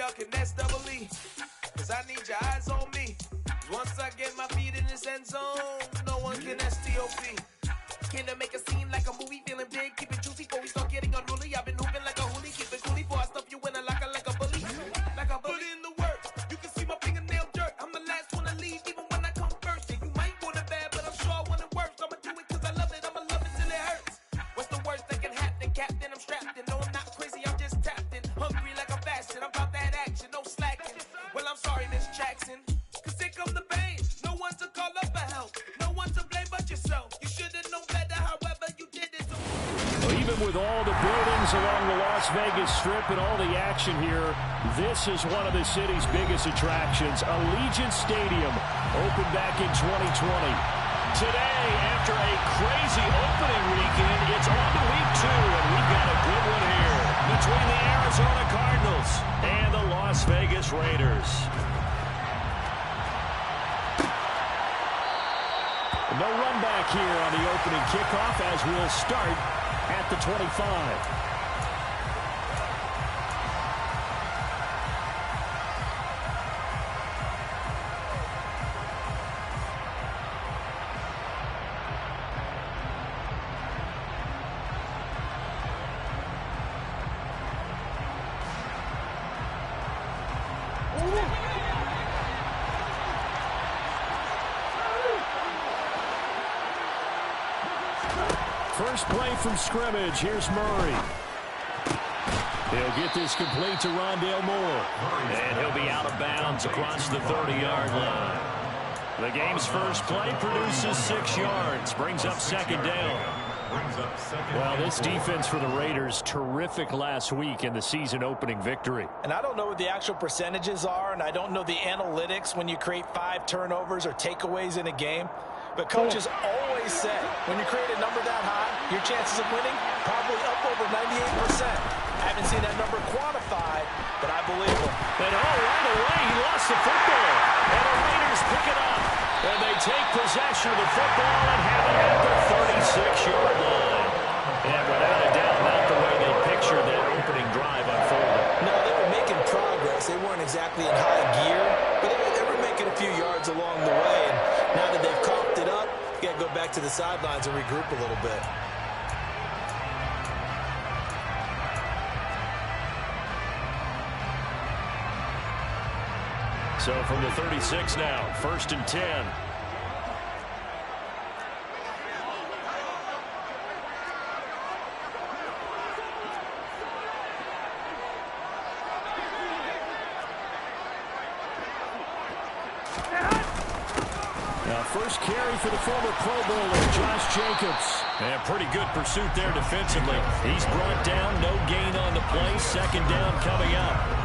y'all can nest double E. Cause I need your eyes on me. Once I get my feet in this end zone, no one can STOP. Can I make a scene like a movie? Feeling big, keep it juicy before we start getting unruly. I've been hooping like a hoolie, keep it coolie before I stuff you in a locker like a bully. Like a bully in the work. You can see my fingernail dirt. I'm the last one to leave, even when I come first. And you might want it bad, but I'm sure I want it worse. I'ma do it cause I love it. I'ma love it till it hurts. What's the worst that can happen? Captain, I'm strapped in. No, I'm not crazy, I'm just tapped in. Hungry like I'm fasting. I'm about that action, no slacking. Well, I'm sorry, Miss Jackson. Cause here come the pain. No one to call up for help. No one to blame but yourself. You should have known better, however you did it. Well, even with all the buildings along the Las Vegas Strip and all the action here, this is one of the city's biggest attractions. Allegiant Stadium opened back in 2020. Today, after a crazy opening weekend, it's on to week 2, and we've got a good one here between the Arizona Cardinals and the Las Vegas Raiders. No run back here on the opening kickoff as we'll start at the 25. First play from scrimmage. Here's Murray. He'll get this complete to Rondale Moore. And he'll be out of bounds across the 30-yard line. The game's first play produces 6 yards. Brings up second down. Well, this defense for the Raiders, terrific last week in the season-opening victory. And I don't know what the actual percentages are, and I don't know the analytics when you create 5 turnovers or takeaways in a game. But coaches always say, when you create a number that high, your chances of winning probably up over 98%. I haven't seen that number quantified, but I believe them. And right away, he lost the football. And the Raiders pick it up. And they take possession of the football and have it at the 36-yard line. And without a doubt, not the way they pictured that opening drive unfolding. No, they were making progress. They weren't exactly in high gear, but they were making a few yards along the way. And now that they've coughed it up, you got to go back to the sidelines and regroup a little bit. So from the 36 now, 1st and 10. Now first carry for the former Pro Bowler, Josh Jacobs. And pretty good pursuit there defensively. He's brought down, no gain on the play. Second down coming up.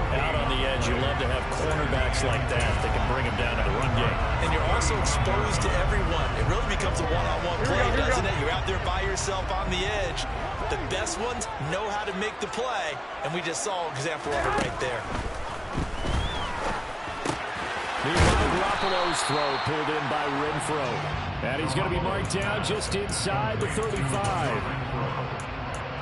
Out on the edge, you love to have cornerbacks like that can bring him down to the run game. And you're also exposed to everyone. It really becomes a one-on-one play, doesn't it? You're out there by yourself on the edge. The best ones know how to make the play, and we just saw an example of it right there. Meanwhile, Garoppolo's throw pulled in by Renfro. And he's going to be marked down just inside the 35.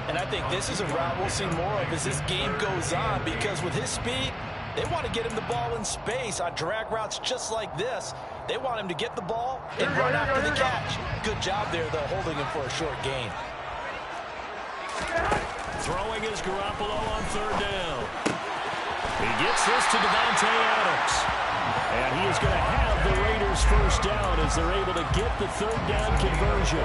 And I think this is a route we'll see more of as this game goes on, because with his speed, they want to get him the ball in space on drag routes just like this. They want him to get the ball and run after the catch. Good job there, though, holding him for a short gain. Throwing is Garoppolo on 3rd down. He gets this to Devontae Adams. And he is going to have the Raiders first down as they're able to get the 3rd down conversion.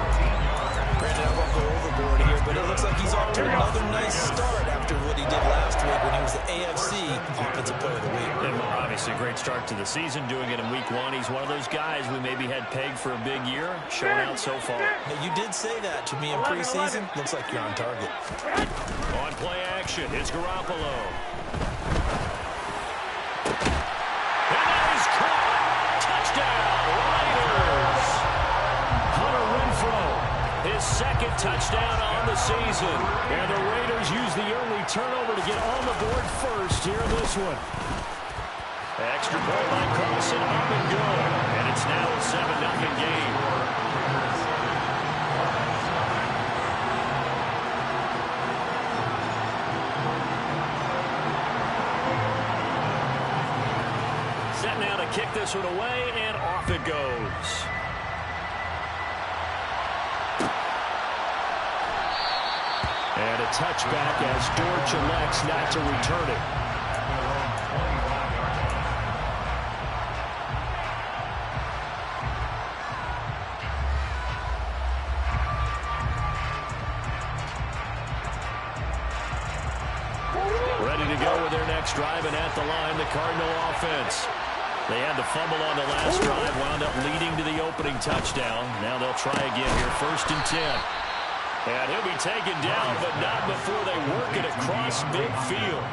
Granted, I won't go overboard here, but it looks like he's off to another nice start after what he did last week when he was the AFC Offensive Player of the Week. And obviously a great start to the season, doing it in week 1. He's one of those guys we maybe had pegged for a big year, shown out so far. Now, you did say that to me in preseason. Looks like you're on target. On play action, it's Garoppolo. And that is caught. Touchdown, Raiders. Hunter Renfro, his 2nd touchdown on the season. And the Raiders use the early turnover to get on the board first here in this one. Extra point by Carlson, up and good. And it's now a 7-0 game. kick this one away, and off it goes. And a touchback as Dortch elects not to return it. Ready to go with their next drive, and at the line, the Cardinal offense. They had the fumble on the last drive, wound up leading to the opening touchdown. Now they'll try again here, 1st and 10. And he'll be taken down, but not before they work it across midfield.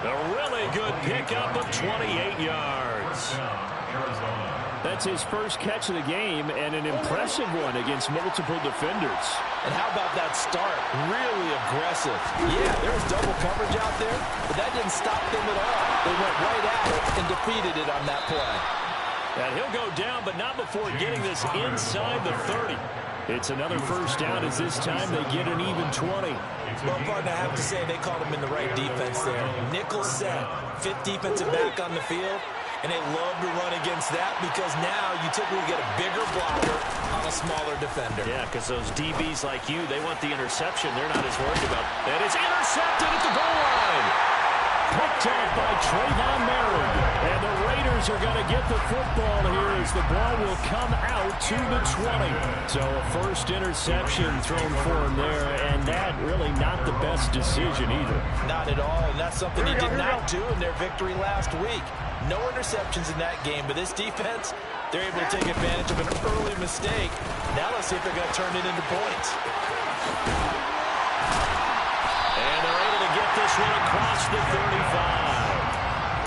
A really good pickup of 28 yards. That's his first catch of the game, and an impressive one against multiple defenders. And how about that start? Really aggressive. Yeah, there was double coverage out there, but that didn't stop them at all. They went right at it and defeated it on that play. And he'll go down, but not before getting this inside the 30. It's another first down as this time they get an even 20. Well, partner, I have to say they called him in the right defense there. Nickel set, 5th defensive back on the field. And they love to run against that because now you typically get a bigger blocker on a smaller defender. Yeah, because those DBs like you, they want the interception. They're not as worried about it. And it's intercepted at the goal line. Picked off by Trayvon Merritt. And the Raiders are going to get the football here as the ball will come out to the 20. So a first interception thrown for him there, and that really not the best decision either. Not at all, and that's something he did not do in their victory last week. No interceptions in that game, but this defense, they're able to take advantage of an early mistake. Now let's see if they're going to turn it into points. And they're able to get this one across the 35.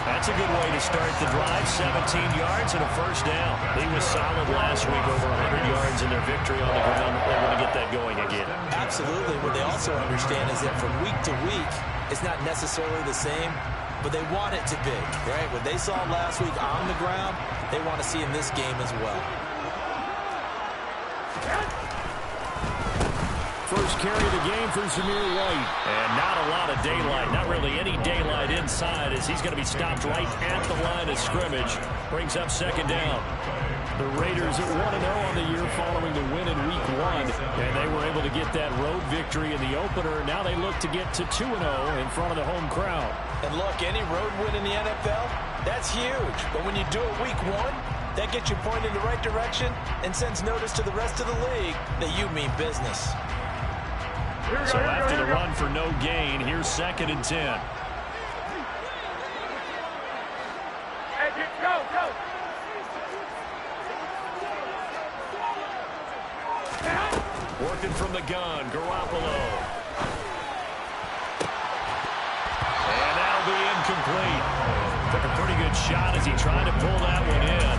That's a good way to start the drive. 17 yards and a first down. He was solid last week, over 100 yards in their victory on the ground. They want to get that going again. Absolutely. What they also understand is that from week to week, it's not necessarily the same, but they want it to be, right? What they saw last week on the ground, they want to see in this game as well. First carry of the game for Zamir White. And not a lot of daylight, not really any daylight inside as he's going to be stopped right at the line of scrimmage. Brings up 2nd down. The Raiders at 1-0 on the year following the win in Week 1. And they were able to get that road victory in the opener. Now they look to get to 2-0 in front of the home crowd. And look, any road win in the NFL, that's huge. But when you do it Week 1, that gets you pointed in the right direction and sends notice to the rest of the league that you mean business. So after the run for no gain, here's 2nd and 10. Hey, go, go. Working from the gun, Garoppolo. And that'll be incomplete. Took a pretty good shot as he tried to pull that one in.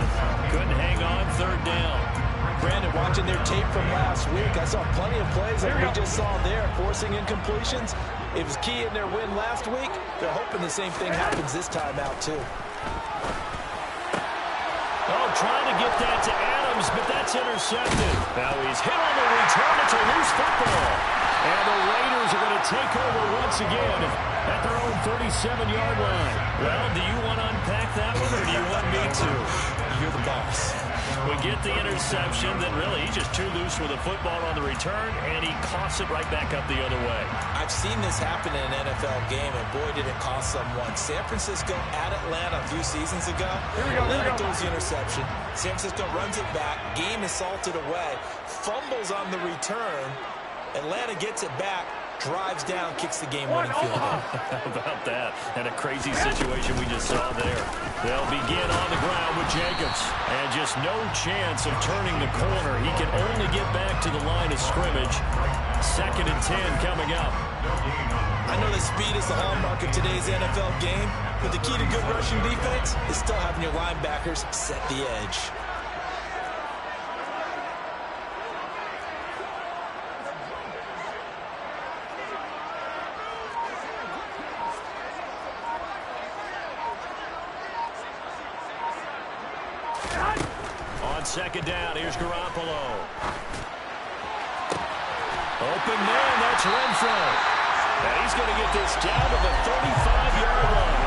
Couldn't hang on, 3rd down. Brandon, watching their tape from last week, I saw plenty of plays like we just saw there, forcing incompletions. It was key in their win last week. They're hoping the same thing happens this time out, too. Oh, trying to get that to Adams, but that's intercepted. Now he's hit on the return. It's a loose football. And the Raiders are going to take over once again at their own 37-yard line. Well, do you want to unpack that one, or do you want me to? You're the boss. We get the interception, then really he's just too loose with the football on the return, and he coughs it right back up the other way. I've seen this happen in an NFL game, and boy, did it cost someone. San Francisco at Atlanta a few seasons ago. Atlanta throws the interception. San Francisco runs it back. Game is salted away. Fumbles on the return. Atlanta gets it back. Drives down, kicks the game-winning field goal. How about that? And a crazy situation we just saw there. They'll begin on the ground with Jacobs. And just no chance of turning the corner. He can only get back to the line of scrimmage. 2nd and 10 coming up. I know that speed is the hallmark of today's NFL game, but the key to good rushing defense is still having your linebackers set the edge. On 2nd down, here's Garoppolo. Open man, that's Renfro. And he's going to get this down to the 35-yard line.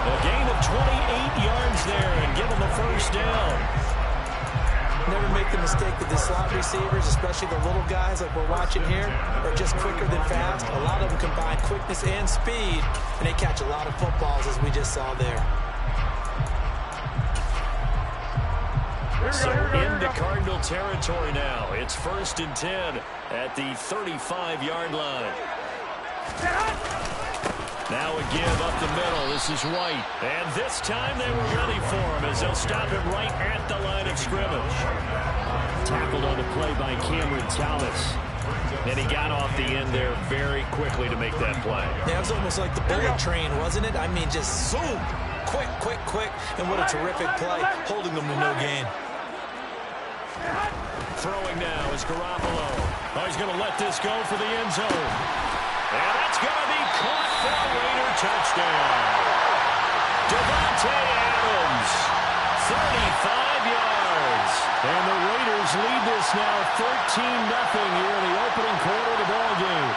A gain of 28 yards there and give them a first down. Never make the mistake that the slot receivers, especially the little guys like we're watching here, are just quicker than fast. A lot of them combine quickness and speed, and they catch a lot of footballs, as we just saw there. So into Cardinal territory now. It's 1st and 10 at the 35-yard line. Now a give up the middle. This is White. And this time they were ready for him as they'll stop him right at the line of scrimmage. Tackled on the play by Cameron Thomas. And he got off the end there very quickly to make that play. Yeah, it was almost like the bullet train, wasn't it? I mean, just zoom. Quick, quick, quick. And what a terrific play, holding them to no gain. Throwing now is Garoppolo. Oh, he's going to let this go for the end zone. And that's going to be caught for a Raider touchdown. Davante Adams, 35 yards. And the Raiders lead this now 13-0 here in the opening quarter of the ball game.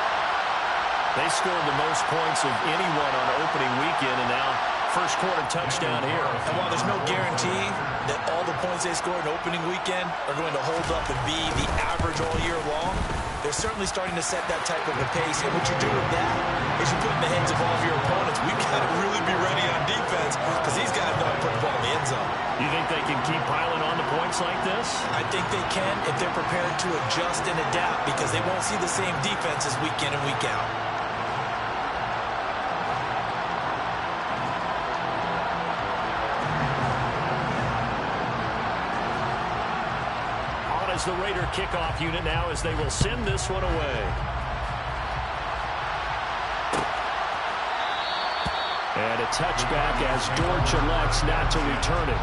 They scored the most points of anyone on opening weekend, and now first quarter touchdown here. And while there's no guarantee that all the points they scored in opening weekend are going to hold up and be the average all year long, they're certainly starting to set that type of a pace. And what you do with that is you put in the heads of all of your opponents, we've got to really be ready on defense because these guys know how to put the ball in the end zone. You think they can keep piling on the points like this? I think they can if they're prepared to adjust and adapt because they won't see the same defenses week in and week out. As the Raider kickoff unit now as they will send this one away. And a touchback as Dortch elects not to return it.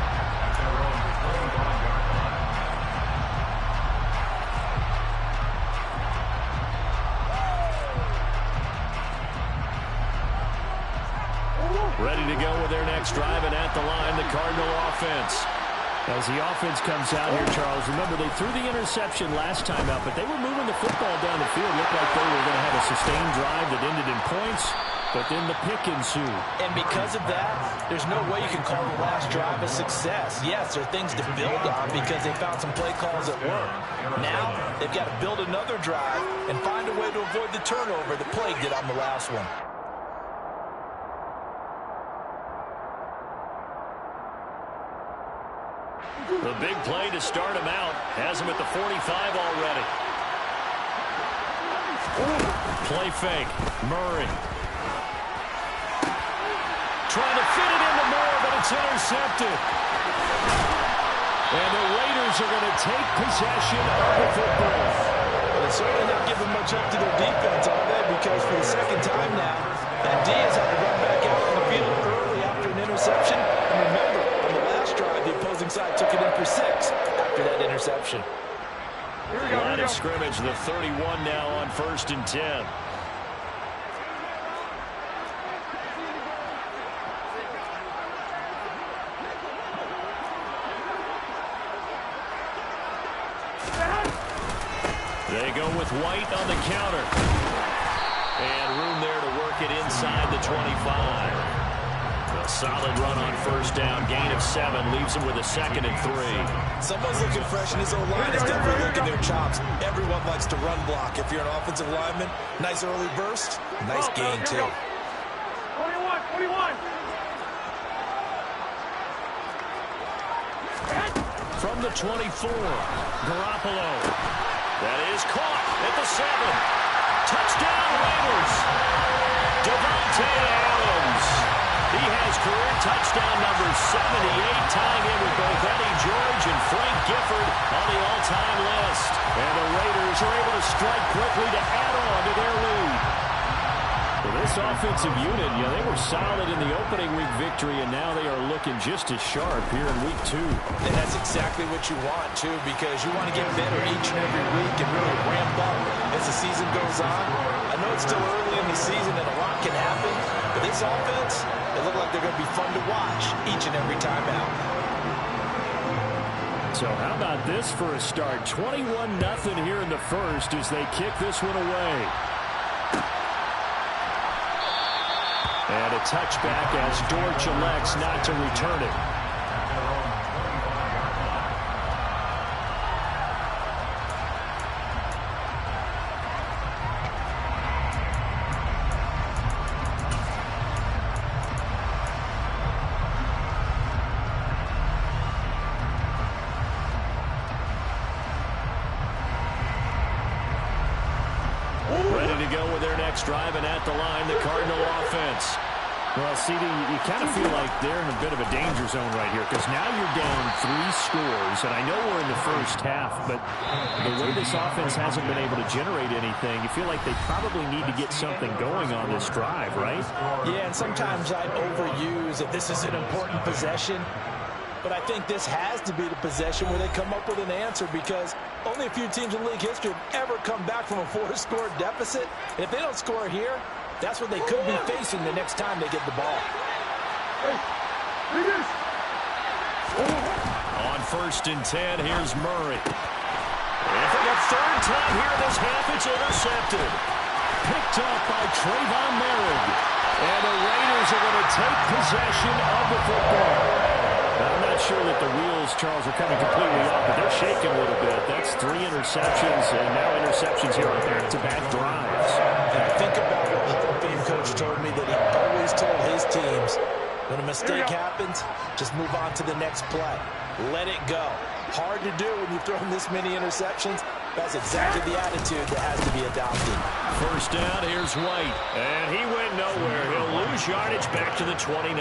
Ready to go with their next drive, and at the line, the Cardinal offense. As the offense comes out here, Charles, remember they threw the interception last time out, but they were moving the football down the field. Looked like they were going to have a sustained drive that ended in points, but then the pick ensued. And because of that, there's no way you can call the last drive a success. Yes, there are things to build on because they found some play calls that work. Now, they've got to build another drive and find a way to avoid the turnover that plagued it on the last one. The big play to start him out has him at the 45 already. Play fake. Murray. Trying to fit it into Moore, but it's intercepted. And the Raiders are going to take possession of the football. Well, they're certainly not giving much up to their defense, are they? Because for the second time now, that D has had to run back out on the field early after an interception. And remember, on the last drive, the opposing side took it in for 6 after that interception. Line of scrimmage, the 31 now on 1st and 10. They go with White on the counter. And room there to work it inside the 25. A solid run on first down. Gain of 7 leaves him with a 2nd and 3. Someone's looking fresh, and his O-line is definitely looking their chops. Everyone likes to run block. If you're an offensive lineman, nice early burst, nice gain, too. 21. From the 24, Garoppolo. That is caught at the 7. Touchdown, Raiders. Davante Adams. He has career touchdown number 78, tying in with both Eddie George and Frank Gifford on the all-time list. And the Raiders are able to strike quickly to add on to their lead. Well, this offensive unit, they were solid in the opening week victory, and now they are looking just as sharp here in week 2. And that's exactly what you want, too, because you want to get better each and every week and really ramp up as the season goes on. I know it's still early in the season and a lot can happen, but this offense, they look like they're going to be fun to watch each and every time out. So how about this for a start? 21-0 here in the first as they kick this one away. And a touchback as Dortch elects not to return it. Ready to go with their next drive, and at the line, the Cardinal offense. Well, CD, you kind of feel like they're in a bit of a danger zone right here because now you're down 3 scores, and I know we're in the first half, but the way this offense hasn't been able to generate anything, you feel like they probably need to get something going on this drive, right? Yeah, and sometimes I overuse that this is an important possession, but I think this has to be the possession where they come up with an answer because only a few teams in league history have ever come back from a 4-score deficit. And if they don't score here, that's what they could be facing the next time they get the ball. On 1st and 10, here's Murray. And for the 3rd time here this half, it's intercepted. Picked up by Trayvon Merrick. And the Raiders are going to take possession of the football. I'm not sure that the wheels, Charles, are coming completely off, but they're shaking a little bit. That's 3 interceptions, and now interceptions here on back-to-back drives. And think about what the Hall of Fame coach told me, that he always told his teams, when a mistake happens, just move on to the next play. Let it go. Hard to do when you've thrown this many interceptions. That's exactly the attitude that has to be adopted. 1st down, here's White. And he went nowhere. He'll lose yardage back to the 29.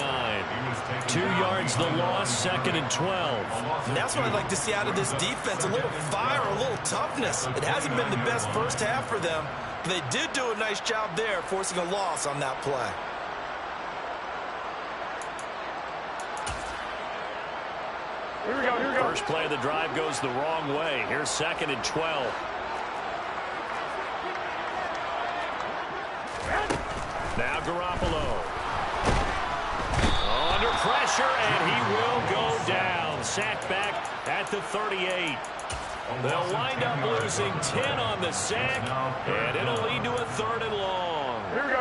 2 yards the loss, 2nd and 12. And that's what I'd like to see out of this defense, a little fire, a little toughness. It hasn't been the best first half for them, but they did do a nice job there, forcing a loss on that play. Here we go. First play of the drive goes the wrong way. Here's 2nd and 12. Now Garoppolo. Under pressure, and he will go down. Sacked back at the 38. They'll wind up losing 10 on the sack, and it'll lead to a 3rd and long. Here we go.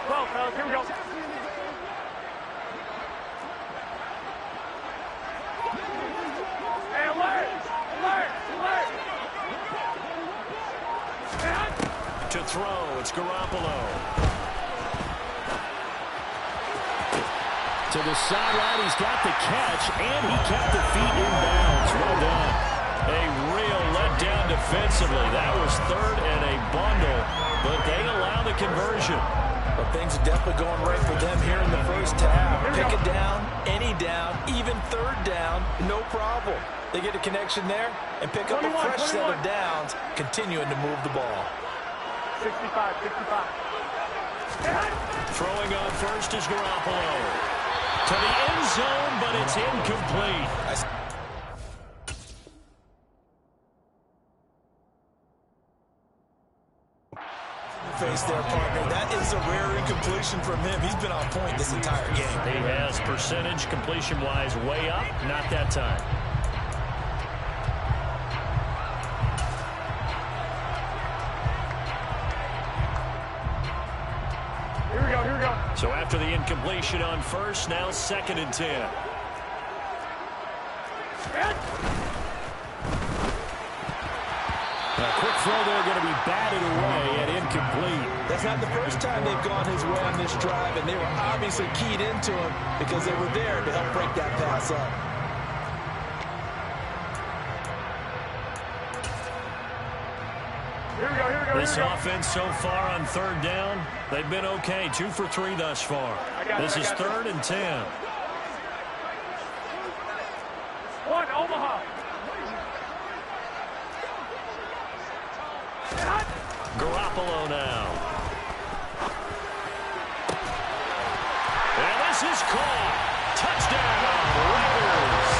Well, fellas, here we go. Hey, alert! To throw, it's Garoppolo. To the sideline, he's got the catch, and he kept the feet in bounds. Well done. A real letdown defensively. That was 3rd and a bundle, but they allow the conversion. But things are definitely going right for them here in the first half. Pick it down, any down, even 3rd down, no problem. They get a connection there and pick up a fresh set of downs, continuing to move the ball. 65. Throwing on first is Garoppolo. To the end zone, but it's incomplete. Face there, partner. That is a rare incompletion from him. He's been on point this entire game. He has percentage completion-wise way up. Not that time. Here we go. So after the incompletion on first, now 2nd and 10. A quick throw there going to be batted away and incomplete. That's not the first time they've gone his way on this drive, and they were obviously keyed into him because they were there to help break that pass up. Here we go. This offense so far on 3rd down, they've been okay. 2 for 3 thus far. This is 3rd and 10. One, Omaha. Garoppolo now. And this is caught. Touchdown, Raiders.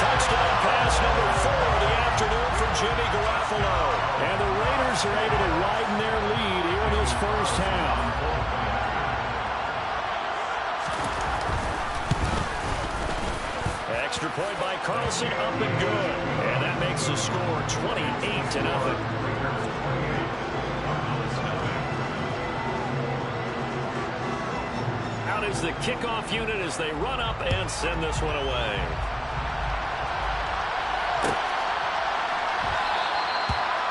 Touchdown pass number 4 of the afternoon for Jimmy Garoppolo. And the Raiders are able to widen their lead here in this first half. Extra point by Carlson, up and good. And that makes the score 28-0. Out is the kickoff unit as they run up and send this one away.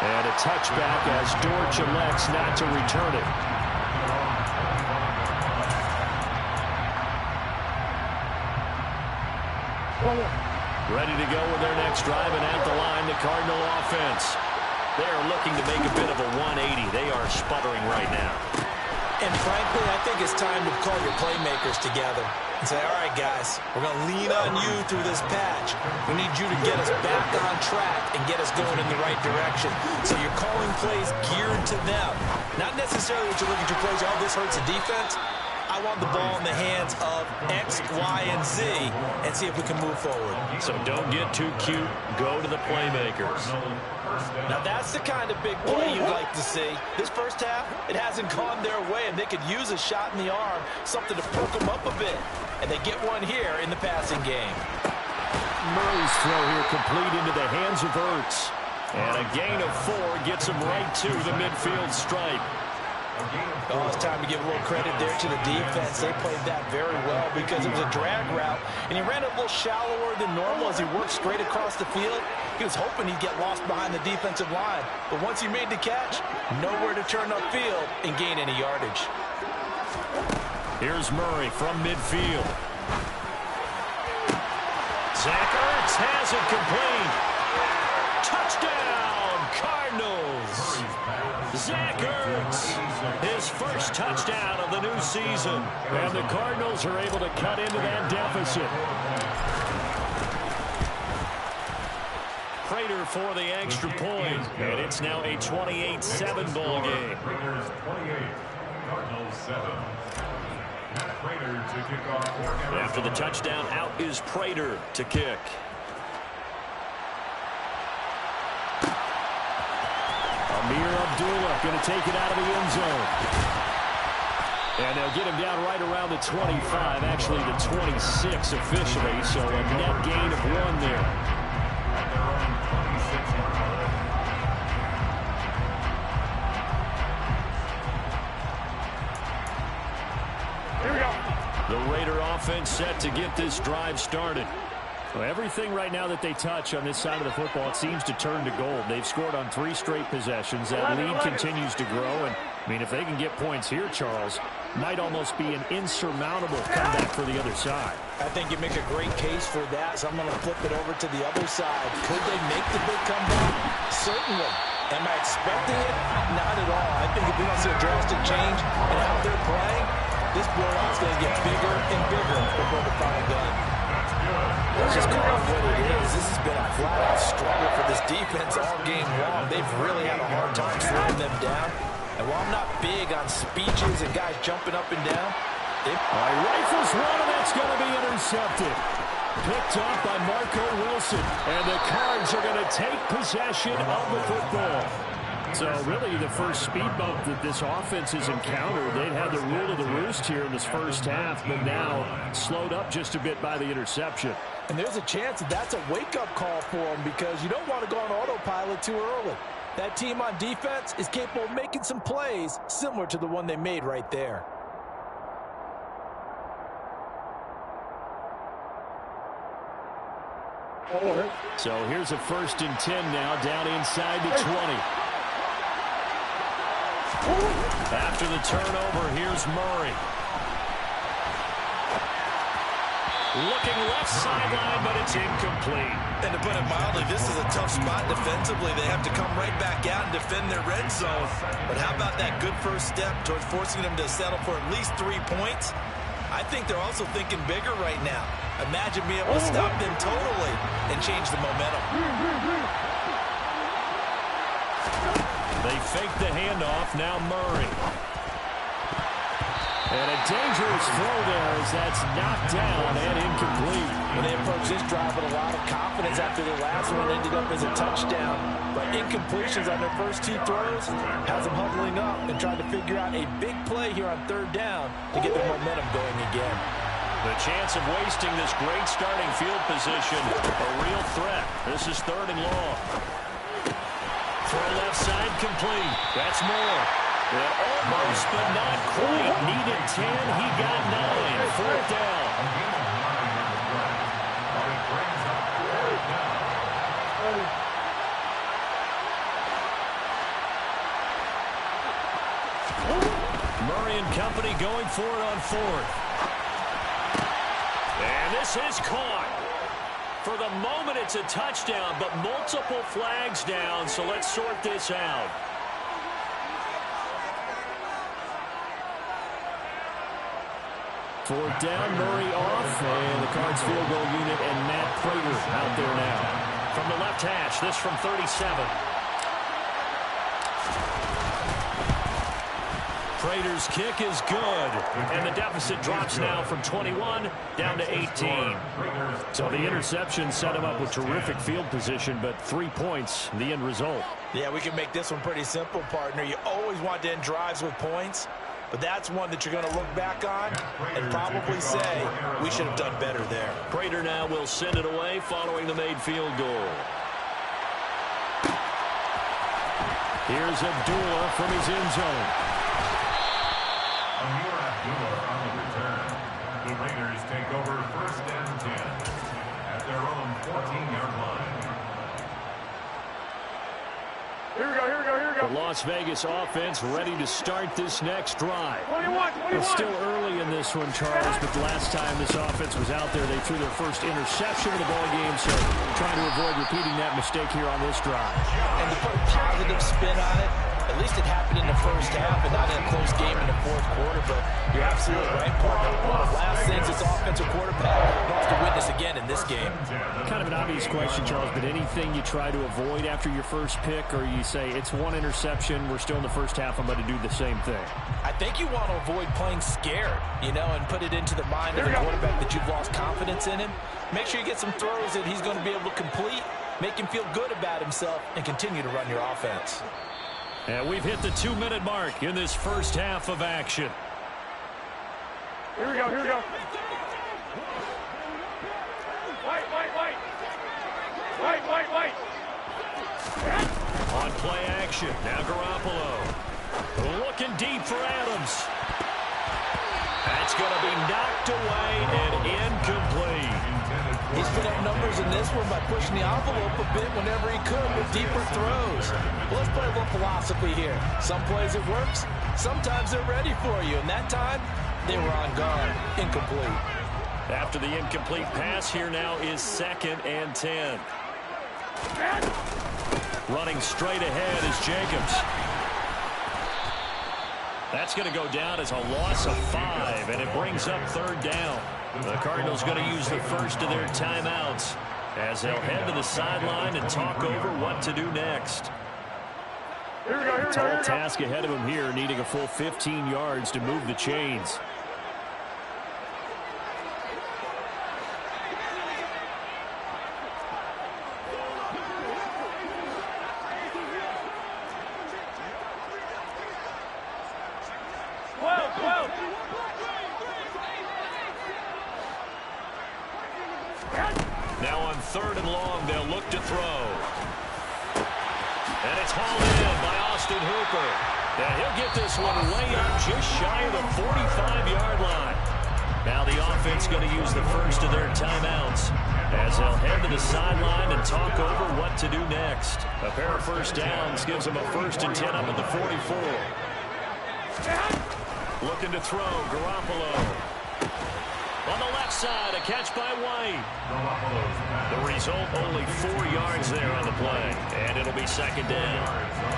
And a touchback as Dortch elects not to return it. Ready to go with their next drive, and at the line, the Cardinal offense. They are looking to make a bit of a 180. They are sputtering right now. And frankly, I think it's time to call your playmakers together and say, all right, guys, we're going to lean on you through this patch. We need you to get us back on track and get us going in the right direction. So you're calling plays geared to them. Not necessarily that you're looking to plays, oh, this hurts the defense. I want the ball in the hands of X, Y, and Z and see if we can move forward. So don't get too cute. Go to the playmakers. Now that's the kind of big play you'd like to see. This first half, it hasn't gone their way, and they could use a shot in the arm, something to perk them up a bit. And they get one here in the passing game. Murray's throw here complete into the hands of Ertz. And a gain of 4 gets him right to the midfield stripe. Oh, it's time to give a little credit there to the defense. They played that very well because it was a drag route, and he ran a little shallower than normal as he worked straight across the field. He was hoping he'd get lost behind the defensive line, but once he made the catch, nowhere to turn upfield and gain any yardage. Here's Murray from midfield. Zach Ertz has it complete. Touchdown, Cardinals. Zach Ertz, his first touchdown of the new season. And the Cardinals are able to cut into that deficit. Prater for the extra point. And it's now a 28-7 ball game. After the touchdown, out is Prater to kick. Amir Abdullah going to take it out of the end zone. And they'll get him down right around the 25, actually the 26 officially, so a net gain of 1 there. Here we go. The Raider offense set to get this drive started. Well, everything right now that they touch on this side of the football, it seems to turn to gold. They've scored on 3 straight possessions. That lead continues to grow. And, I mean, if they can get points here, Charles, might almost be an insurmountable comeback for the other side. I think you make a great case for that, so I'm going to flip it over to the other side. Could they make the big comeback? Certainly. Am I expecting it? Not at all. I think if we don't see a drastic change in how they're playing, this blowout's going to get bigger and bigger before the final gun. Let's just call it what it is. This has been a flat-out struggle for this defense all game long. They've really had a hard time slowing them down. And while I'm not big on speeches and guys jumping up and down, rifles one, and that's going to be intercepted. Picked up by Marco Wilson. And the Cards are going to take possession of the football. So really the first speed bump that this offense has encountered, they've had the rule of the roost here in this first half, but now slowed up just a bit by the interception. And there's a chance that that's a wake-up call for them because you don't want to go on autopilot too early. That team on defense is capable of making some plays similar to the one they made right there. So here's a 1st and 10 now, down inside the 20. After the turnover, here's Murray. Looking left sideline, but it's incomplete. And to put it mildly, this is a tough spot defensively. They have to come right back out and defend their red zone. But how about that good first step towards forcing them to settle for at least 3 points? I think they're also thinking bigger right now. Imagine being able to stop them totally and change the momentum. They fake the handoff, now Murray. And a dangerous throw there as that's knocked down and incomplete. When they approach this drive with a lot of confidence after their last one ended up as a touchdown. But incompletions on their first 2 throws has them huddling up and trying to figure out a big play here on 3rd down to get their momentum going again. The chance of wasting this great starting field position, a real threat. This is 3rd and long. Throw left side complete. That's more. And almost, but not quite. Needed 10. He got 9. 4th down. Murray and company going for it on 4th. And this is caught. For the moment, it's a touchdown, but multiple flags down, so let's sort this out. Fourth down, Murray off, and the Cards field goal unit and Matt Prater out there now. From the left hash, this from 37. Prater's kick is good, and the deficit drops now from 21 down to 18. So the interception set him up with terrific field position, but 3 points, the end result. Yeah, we can make this one pretty simple, partner. You always want to end drives with points, but that's one that you're going to look back on and probably say, we should have done better there. Prater now will send it away following the made field goal. Here's Abdullah from his end zone. On the return, the Raiders take over 1st and 10 at their own 14-yard line. Here we go, here we go, here we go. The Las Vegas offense ready to start this next drive. 21. It's still early in this one, Charles, but the last time this offense was out there, they threw their first interception of the ball game, so trying to avoid repeating that mistake here on this drive. And to put a positive spin on it, at least it happened in the first half and not in a close game in the 4th quarter, but you're absolutely right, partner. One of the last things this offensive quarterback wants to witness again in this game. Kind of an obvious question, Charles, but anything you try to avoid after your first pick, or you say it's one interception, we're still in the first half, I'm going to do the same thing? I think you want to avoid playing scared, and put it into the mind of the quarterback that you've lost confidence in him. Make sure you get some throws that he's going to be able to complete, make him feel good about himself, and continue to run your offense. And we've hit the 2-minute mark in this first half of action. Here we go, here we go. White. On play action, now Garoppolo. Looking deep for Adams. That's going to be knocked away and incomplete. He's put up numbers in this one by pushing the envelope a bit whenever he could with deeper throws. Well, let's play a little philosophy here. Some plays it works, sometimes they're ready for you, and that time they were on guard. Incomplete. After the incomplete pass, here now is 2nd and 10. Running straight ahead is Jacobs. That's going to go down as a loss of 5, and it brings up 3rd down. The Cardinals going to use the first of their timeouts as they'll head to the sideline and talk over what to do next. Tall task ahead of him here, needing a full 15 yards to move the chains. Now on 3rd and long, they'll look to throw. And it's hauled in by Austin Hooper. And he'll get this one way up just shy of the 45-yard line. Now the offense going to use the first of their timeouts as they'll head to the sideline and talk over what to do next. A pair of first downs gives them a 1st and 10 up at the 44. Looking to throw, Garoppolo. On the left side, a catch by White. The result, only 4 yards there on the play, and it'll be 2nd down.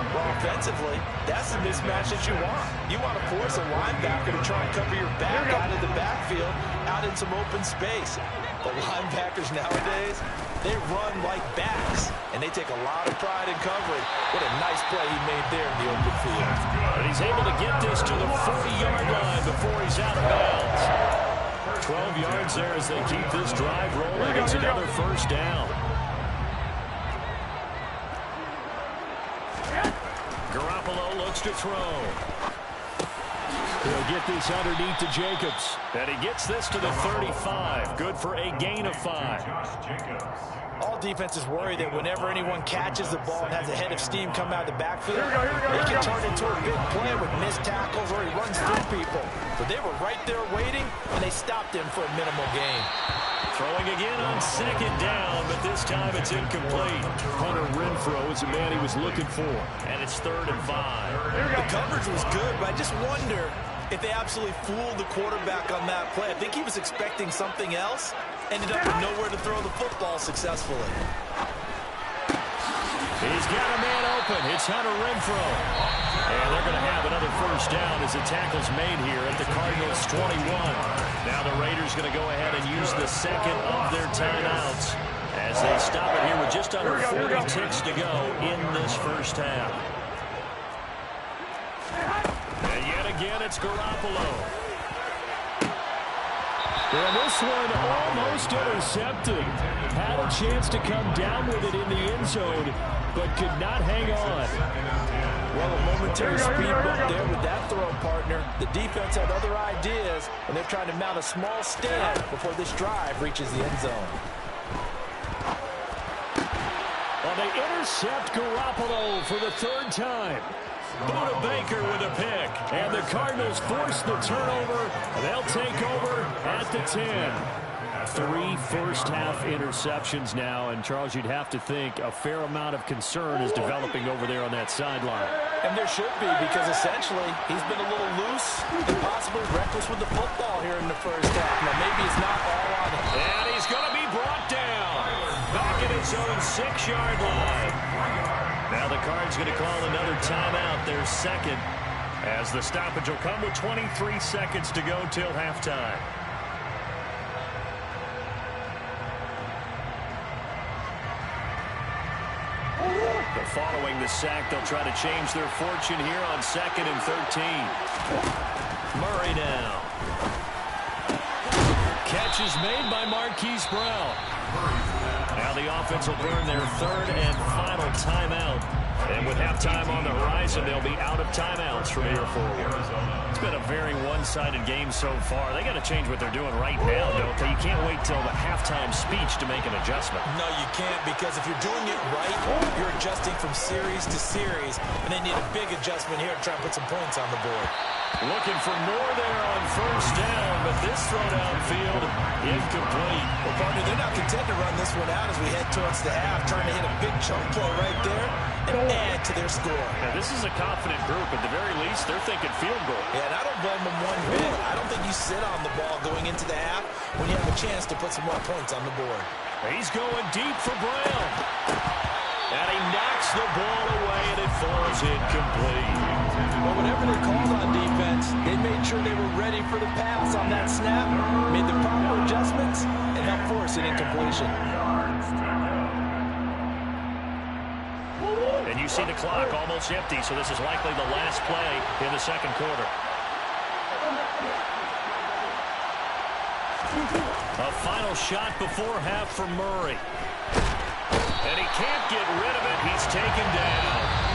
Well, offensively, that's the mismatch that you want. You want to force a linebacker to try and cover your back out of the backfield, out in some open space. The linebackers nowadays, they run like backs, and they take a lot of pride in covering. What a nice play he made there in the open field. But he's able to get this to the 40-yard line before he's out of bounds. 12 yards there as they keep this drive rolling. It's another 1st down. Garoppolo looks to throw. He'll get this underneath to Jacobs. And he gets this to the 35. Good for a gain of 5. All defenses worry that whenever anyone catches the ball and has a head of steam come out of the backfield, it can turn into a big play with missed tackles or he runs through people. But they were right there waiting, and they stopped him for a minimal gain. Throwing again on second down, but this time it's incomplete. Hunter Renfrow is the man he was looking for, and it's 3rd and 5. The coverage was good, but I just wonder if they absolutely fooled the quarterback on that play. I think he was expecting something else. Ended up with nowhere to throw the football successfully. He's got a man open. It's Hunter Renfrow. And they're going to have another first down as the tackle's made here at the Cardinals' 21. Now the Raiders going to go ahead and use the second of their timeouts as they stop it here with just under 40 ticks to go in this first half. And yet again, it's Garoppolo. And this one almost intercepted. Had a chance to come down with it in the end zone, but could not hang on. Well, a momentary speed bump there with that throw, partner. The defense had other ideas, and they're trying to mount a small stand before this drive reaches the end zone. Well, they intercept Garoppolo for the 3rd time. Buda Baker with a pick. And the Cardinals force the turnover. They'll take over at the 10. 3 first-half interceptions now. And, Charles, you'd have to think a fair amount of concern is developing over there on that sideline. And there should be, because essentially he's been a little loose and possibly reckless with the football here in the first half. Now, maybe it's not all on him. And he's going to be brought down. Back at his own 6-yard line. Now the Cards going to call another timeout, their second, as the stoppage will come with 23 seconds to go till halftime. But following the sack, they'll try to change their fortune here on 2nd and 13. Murray now. Catch is made by Marquise Brown. Now the offense will burn their 3rd and final timeout. And with halftime on the horizon, they'll be out of timeouts from here forward. It's been a very one-sided game so far. They got to change what they're doing right now, don't they? You can't wait till the halftime speech to make an adjustment. No, you can't, because if you're doing it right, you're adjusting from series to series, and they need a big adjustment here to try and put some points on the board. Looking for more there on first down, but this throw downfield incomplete. Well, partner, they're not content to run this one out as we head towards the half, trying to hit a big chunk play right there and add to their score. Now, this is a confident group. At the very least, they're thinking field goal. Yeah, and I don't blame them one bit. I don't think you sit on the ball going into the half when you have a chance to put some more points on the board. He's going deep for Brown. And he knocks the ball away, and it falls incomplete. Well, whatever they called on defense, they made sure they were ready for the pass on that snap, made the proper adjustments, and helped force an incompletion. And you see the clock almost empty, so this is likely the last play in the second quarter. A final shot before half for Murray. And he can't get rid of it. He's taken down.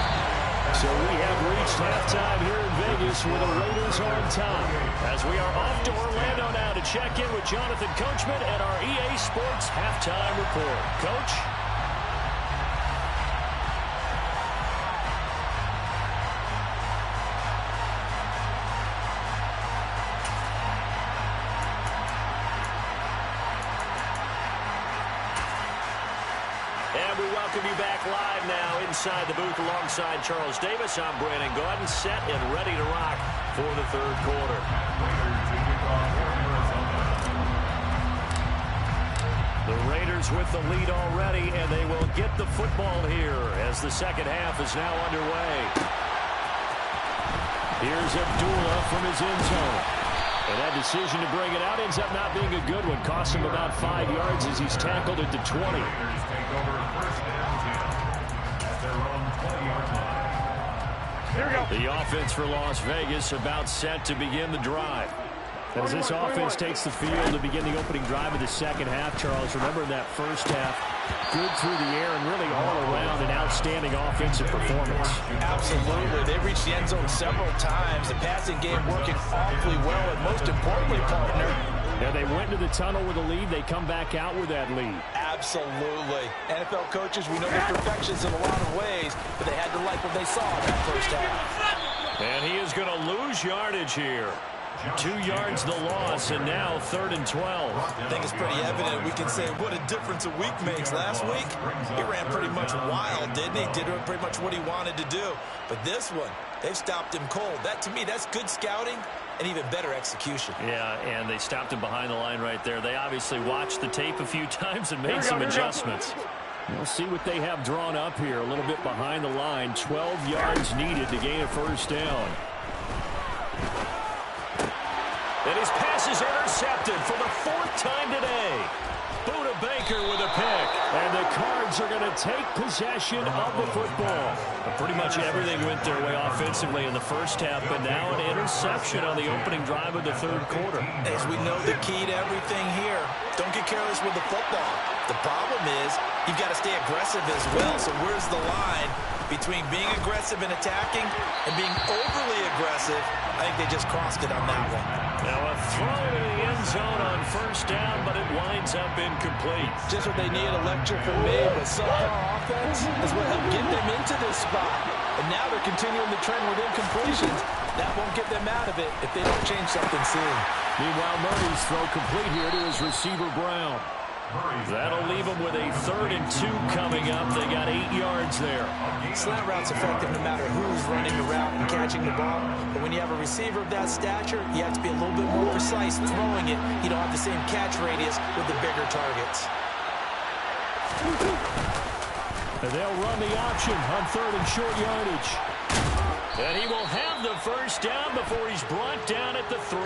So we have reached halftime here in Vegas with the Raiders on top. As we are off to Orlando now to check in with Jonathan Coachman at our EA Sports Halftime Report. Coach? And we welcome you back live now inside the booth alongside Charles Davis. I'm Brandon Gaudin, set and ready to rock for the third quarter. The Raiders with the lead already, and they will get the football here as the second half is now underway. Here's Abdullah from his end zone. And that decision to bring it out ends up not being a good one. Cost him about 5 yards as he's tackled at the 20. The offense for Las Vegas about set to begin the drive. As this offense takes the field to begin the opening drive of the second half, Charles, remember in that first half, Good through the air and really all around an outstanding offensive performance. Absolutely. They reached the end zone several times. The passing game working awfully well, and most importantly, partner, yeah, they went into the tunnel with a lead. They come back out with that lead. Absolutely. NFL coaches, we know they're perfectionists in a lot of ways, but they had to like what they saw in that first half. And he is going to lose yardage here. 2 yards the loss, and now 3rd and 12. I think it's pretty evident. We can say what a difference a week makes. Last week, he ran pretty much wild, didn't he? Did pretty much what he wanted to do. But this one, they've stopped him cold. That, to me, that's good scouting and even better execution. Yeah, and they stopped him behind the line right there. They obviously watched the tape a few times and made some adjustments. We'll see what they have drawn up here. A little bit behind the line. 12 yards needed to gain a first down. And his pass is intercepted for the 4th time today. Buda Baker with a pick. And the Cards are going to take possession of the football. But pretty much everything went their way offensively in the first half, but now an interception on the opening drive of the 3rd quarter. As we know, the key to everything here, don't get careless with the football. The problem is you've got to stay aggressive as well. So where's the line between being aggressive and attacking and being overly aggressive? I think they just crossed it on that one. Now a throw to the end zone on first down, but it winds up incomplete. Just what they need, a lecture from me, but subpar offense is what helped get them into this spot. And now they're continuing the trend with incompletions. That won't get them out of it if they don't change something soon. Meanwhile, Murray's throw complete here to his receiver, Brown. That'll leave them with a 3rd and 2 coming up. They got 8 yards there. Slant route's effective no matter who's running the route and catching the ball. But when you have a receiver of that stature, you have to be a little bit more precise throwing it. You don't have the same catch radius with the bigger targets. And they'll run the option on 3rd and short yardage. And he will have the first down before he's brought down at the 3.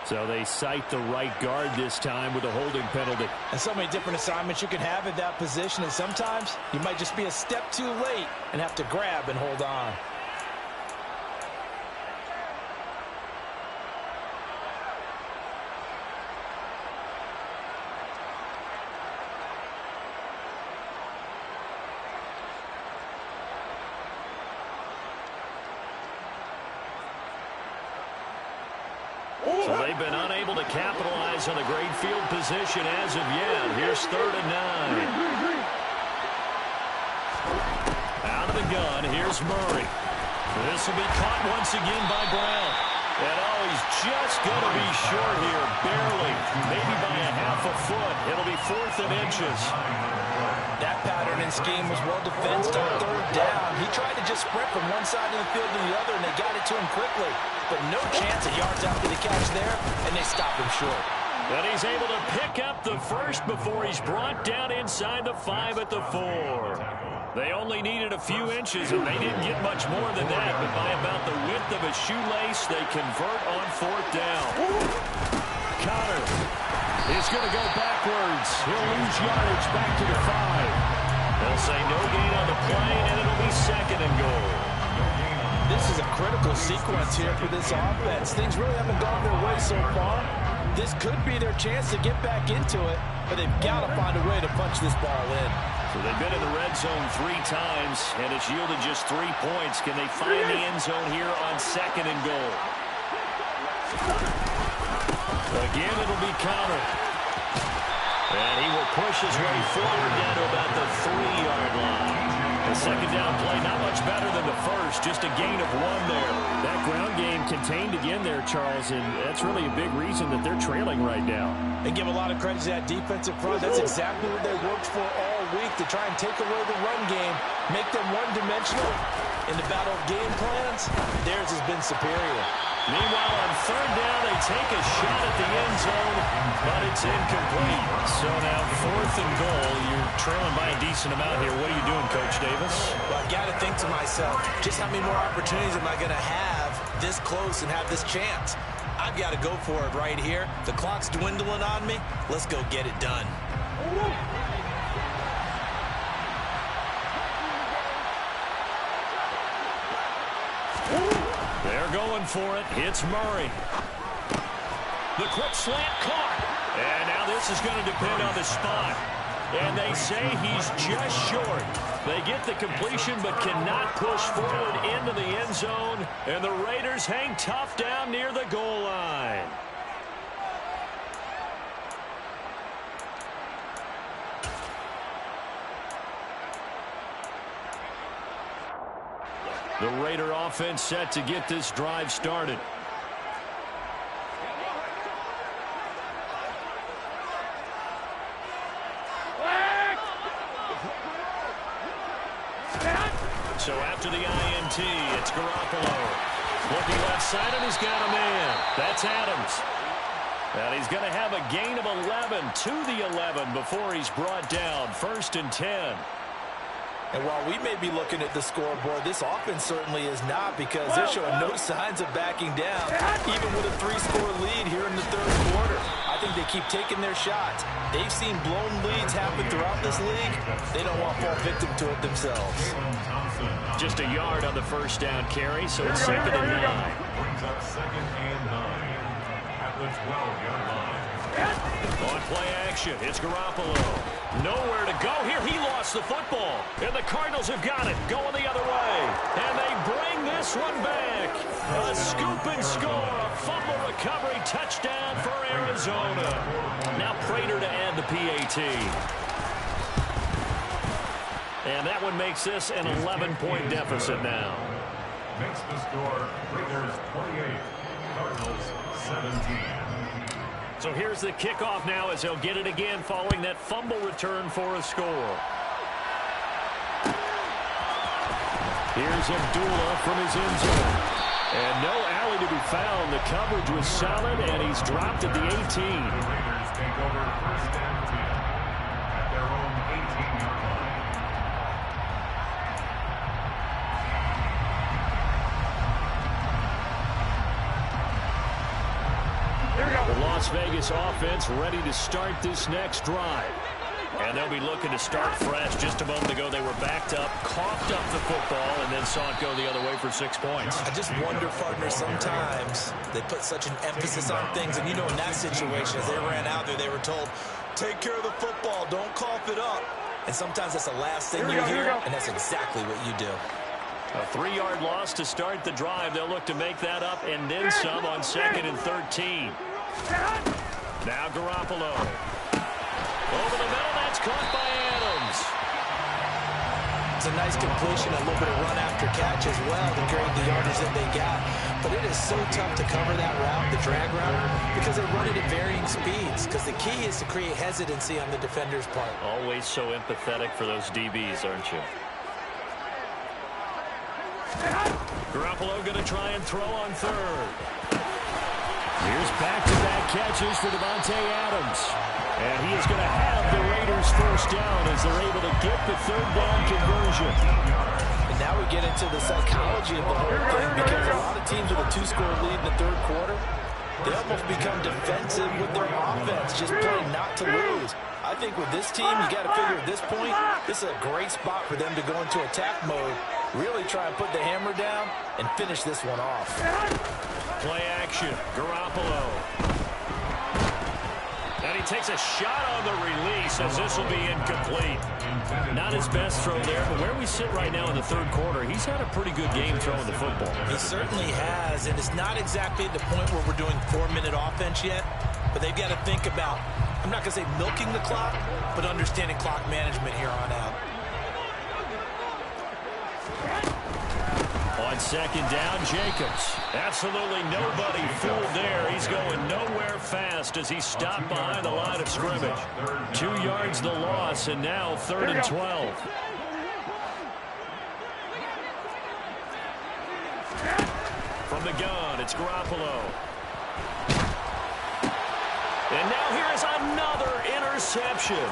So they cite the right guard this time with a holding penalty. And so many different assignments you can have in that position, and sometimes you might just be a step too late and have to grab and hold on. So they've been unable to capitalize on a great field position as of yet. Here's 3rd and 9. Out of the gun, here's Murray. This will be caught once again by Brown. And he's just going to be short here, barely, maybe by a half a foot. It'll be 4th and inches. That pattern and scheme was well defensed on 3rd down. He tried to just sprint from one side of the field to the other, and they got it to him quickly. But no chance of yards after the catch there, and they stopped him short. But he's able to pick up the first before he's brought down inside the 5 at the 4. They only needed a few inches, and they didn't get much more than that. But by about the width of a shoelace, they convert on 4th down. Connor is going to go backwards. He'll lose yardage back to the 5. They'll say no gain on the play, and it'll be 2nd and goal. This is a critical sequence here for this offense. Things really haven't gone their way so far. This could be their chance to get back into it, but they've got to find a way to punch this ball in. So they've been in the red zone 3 times, and it's yielded just 3 points. Can they find the end zone here on 2nd and goal? Again, it'll be Connor. And he will push his way forward down to about the 3-yard line. The 2nd down play, not much better than the first, just a gain of 1 there. That ground game contained again there, Charles, and that's really a big reason that they're trailing right now. They give a lot of credit to that defensive front. That's exactly what they worked for all week, to try and take away the run game, make them one-dimensional. In the battle of game plans, theirs has been superior. Meanwhile, on 3rd down, they take a shot at the end zone, but it's incomplete. So now 4th and goal. You're trailing by a decent amount here. What are you doing, Coach Davis? Well, I've got to think to myself, just how many more opportunities am I going to have this close and have this chance? I've got to go for it right here. The clock's dwindling on me. Let's go get it done. They're going for it. It's Murray. The quick slant caught. And now this is going to depend on the spot. And they say he's just short. They get the completion but cannot push forward into the end zone. And the Raiders hang tough down near the goal line. The Raider offense set to get this drive started. So after the INT, it's Garoppolo. Looking left side, and he's got a man. That's Adams. And he's going to have a gain of 11 to the 11 before he's brought down. 1st and 10. And while we may be looking at the scoreboard, this offense certainly is not, because they're showing no signs of backing down, even with a 3-score lead here in the 3rd quarter. I think they keep taking their shots. They've seen blown leads happen throughout this league. They don't want to fall victim to it themselves. Just a yard on the 1st down carry, so it's 2nd and 9. Brings up 2nd and 9 at the 12-yard line. On play action, it's Garoppolo. Nowhere to go here. He lost the football. And the Cardinals have got it. Going the other way. And they bring this one back. A scoop and score. A fumble recovery touchdown for Arizona. Now Prater to add the PAT. And that one makes this an 11-point deficit now. Makes the score Raiders 28, Cardinals 17. So here's the kickoff now as they'll get it again following that fumble return for a score. Here's Abdullah from his end zone. And no alley to be found. The coverage was solid, and he's dropped at the 18. The Raiders take over 1st and 10 at their own 18-yard line. The Las Vegas offense ready to start this next drive. And they'll be looking to start fresh. Just a moment ago, they were backed up, coughed up the football, and then saw it go the other way for 6 points. I just wonder, partner, sometimes they put such an emphasis on things. And, you know, in that situation, as they ran out there, they were told, take care of the football, don't cough it up. And sometimes that's the last thing you hear, and that's exactly what you do. A 3-yard loss to start the drive. They'll look to make that up and then some on 2nd and 13. Now Garoppolo. Over the middle, that's caught by Adams. It's a nice completion, a little bit of run after catch as well to create the yardage that they got. But it is so tough to cover that route, the drag route, because they run it at varying speeds. Because the key is to create hesitancy on the defender's part. Always so empathetic for those DBs, aren't you? Garoppolo going to try and throw on 3rd. Here's back-to-back catches for Davante Adams. And he is going to have the Raiders 1st down as they're able to get the 3rd down conversion. And now we get into the psychology of the whole thing, because a lot of teams with a 2-score lead in the 3rd quarter, they almost become defensive with their offense, just playing not to lose. I think with this team, you got to figure at this point, this is a great spot for them to go into attack mode, really try and put the hammer down and finish this one off. Play action, Garoppolo. And he takes a shot on the release as this will be incomplete. Not his best throw there, but where we sit right now in the 3rd quarter, he's had a pretty good game throwing the football. He certainly has, and it's not exactly at the point where we're doing 4-minute offense yet, but they've got to think about, I'm not going to say milking the clock, but understanding clock management here on out. On 2nd down, Jacobs. Absolutely nobody fooled there. He's going nowhere fast as he stopped behind the line of scrimmage. 2 yards the loss, and now 3rd and 12. From the gun, it's Garoppolo. And now here is another interception.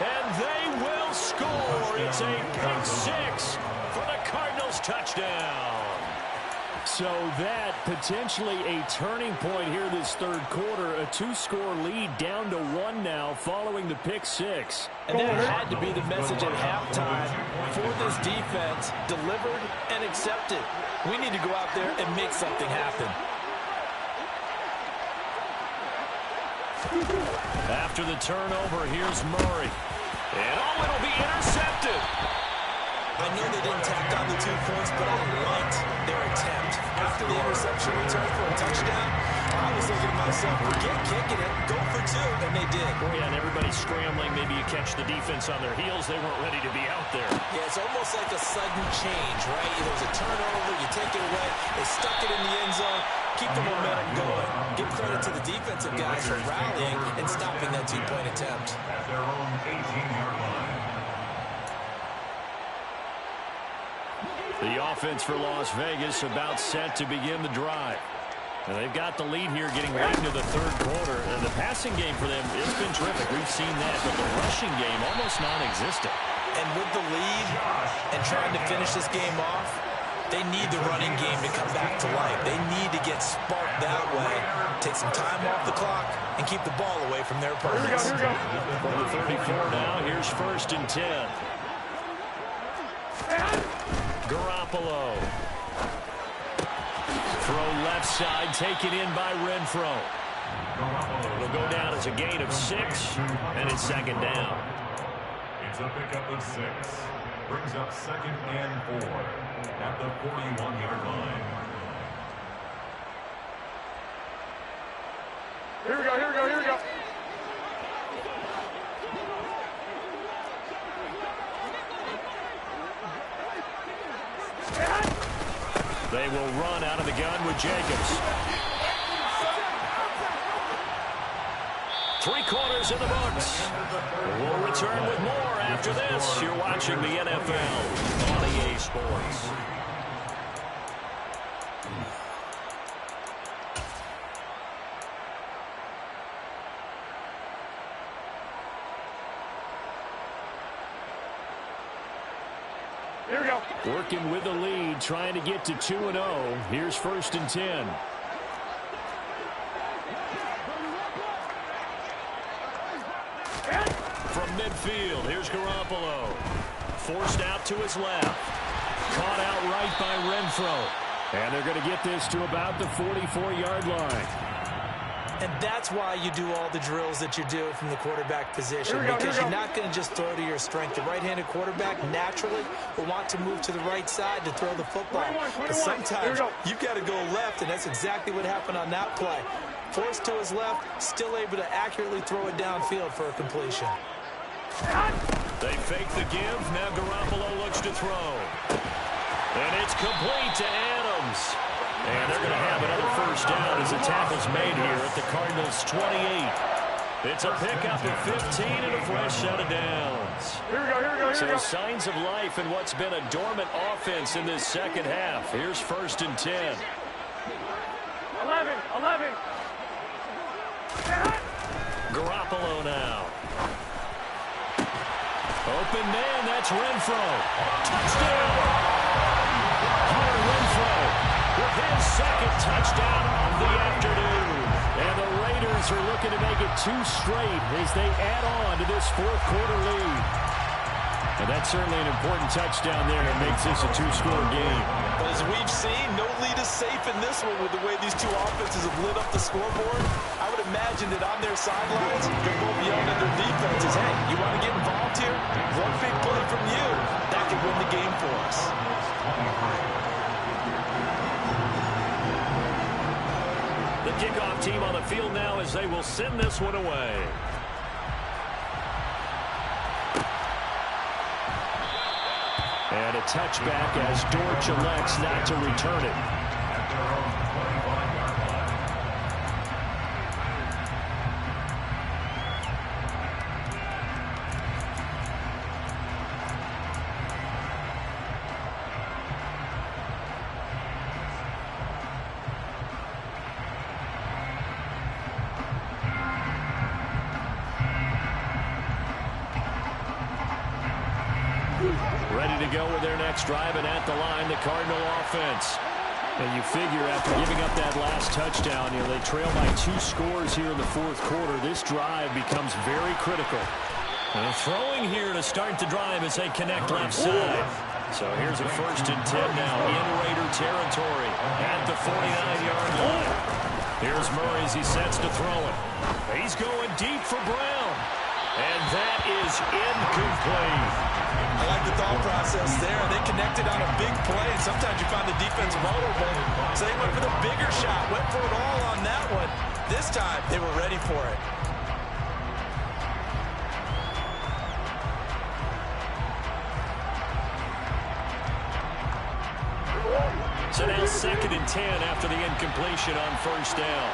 And they will score. It's a pick 6 for the Cardinals touchdown. So that potentially a turning point here this 3rd quarter. A 2-score lead down to 1 now following the pick 6. And that had to be the message at halftime for this defense. Delivered and accepted. We need to go out there and make something happen. After the turnover, here's Murray. And oh, it'll be intercepted. I know they didn't tack on the 2 points, but I liked their attempt. After the interception return for a touchdown, I was thinking to myself, forget kicking it, go for 2, and they did. Oh, yeah, and everybody's scrambling. Maybe you catch the defense on their heels. They weren't ready to be out there. Yeah, it's almost like a sudden change, right? There's a turnover, you take it away, they stuck it in the end zone, keep the momentum going. Give credit to the defensive guys for rallying and stopping that 2-point attempt. At their own 18-yard line. The offense for Las Vegas about set to begin the drive. And they've got the lead here getting right into the third quarter. And the passing game for them has been terrific. We've seen that, but the rushing game almost non-existent. And with the lead and trying to finish this game off, they need the running game to come back to life. They need to get sparked that way, take some time off the clock, and keep the ball away from their opponents. Here we go. From the 34 now, here's 1st and 10. Garoppolo. Throw left side, taken in by Renfro. It'll go down as a gain of 6, and it's 2nd down. It's a pickup of 6. Brings up 2nd and 4 at the 41-yard line. Here we go, here we go, here we go. They will run out of the gun with Jacobs. 3 quarters in the books. We'll return with more after this. You're watching the NFL on EA Sports. Here we go. Working with the lead, trying to get to 2-0. Here's 1st and 10. From midfield, here's Garoppolo. Forced out to his left. Caught out right by Renfro. And they're going to get this to about the 44-yard line. And that's why you do all the drills that you do from the quarterback position, because you're not going to just throw to your strength. The right-handed quarterback naturally will want to move to the right side to throw the football. But sometimes you've got to go left, and that's exactly what happened on that play. Forced to his left, still able to accurately throw it downfield for a completion. They fake the give. Now Garoppolo looks to throw. And it's complete to Adams. And they're going to have another 1st down as the tackle's made here at the Cardinals' 28. It's a pickup of 15 and a fresh set of downs. Here we go, here we go, here we go. So signs of life in what's been a dormant offense in this second half. Here's 1st and 10. 11. Garoppolo now. Open man, that's Renfro. Touchdown! Hunter Renfro with his 2nd touchdown of the afternoon. And the Raiders are looking to make it 2 straight as they add on to this 4th quarter lead. And that's certainly an important touchdown there that makes this a 2-score game. But as we've seen, no lead is safe in this one with the way these 2 offenses have lit up the scoreboard. I would imagine that on their sidelines, they're both yelling at their defenses, hey, you want to get involved here? One big play from you, that could win the game for us. The kickoff team on the field now as they will send this one away. And a touchback as Dortch elects not to return it. Ready to go with their next drive, and at the line, the Cardinal offense. And you figure after giving up that last touchdown, they trail by 2 scores here in the 4th quarter. This drive becomes very critical. And throwing here to start the drive as they connect left side. So here's a 1st and 10 now in Raider territory at the 49-yard line. Here's Murray as he sets to throw it. He's going deep for Brown. And that is incomplete. I like the thought process there. They connected on a big play, and sometimes you find the defense vulnerable. So they went for the bigger shot, went for it all on that one. This time, they were ready for it. So now 2nd and 10 after the incompletion on first down.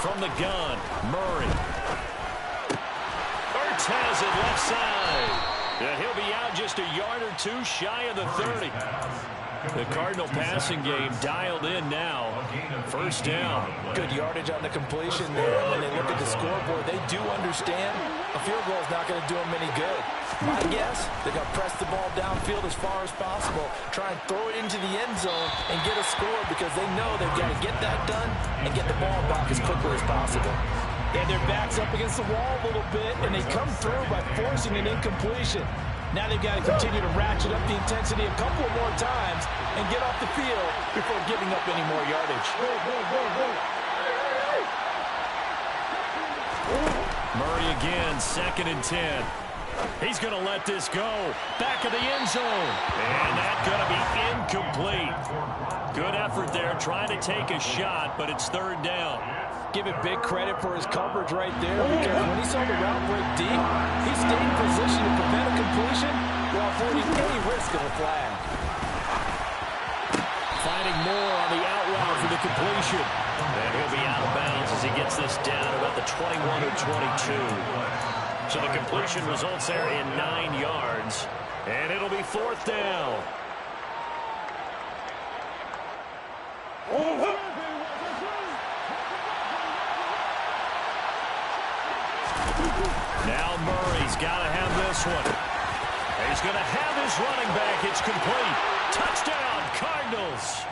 From the gun, Murray. Ertz has it left side. And he'll be out just a yard or two shy of the 30. The Cardinal passing game dialed in now. First down. Good yardage on the completion there. When they look at the scoreboard, they do understand a field goal is not going to do them any good. My guess, they're going to press the ball downfield as far as possible, try and throw it into the end zone and get a score because they know they've got to get that done and get the ball back as quickly as possible. And their back's up against the wall a little bit, and they come through by forcing an incompletion. Now they've got to continue to ratchet up the intensity a couple of more times and get off the field before giving up any more yardage. Murray again, 2nd and 10. He's going to let this go. Back of the end zone. And that's going to be incomplete. Good effort there, trying to take a shot, but it's 3rd down. Give it big credit for his coverage right there because when he saw the route break deep, he stayed in position to prevent a completion while avoiding any risk of a flag. Finding more on the out route for the completion. And he'll be out of bounds as he gets this down about the 21 or 22. So the completion results there in 9 yards. And it'll be 4th down. Now Murray's got to have this one. He's going to have his running back. It's complete. Touchdown, Cardinals.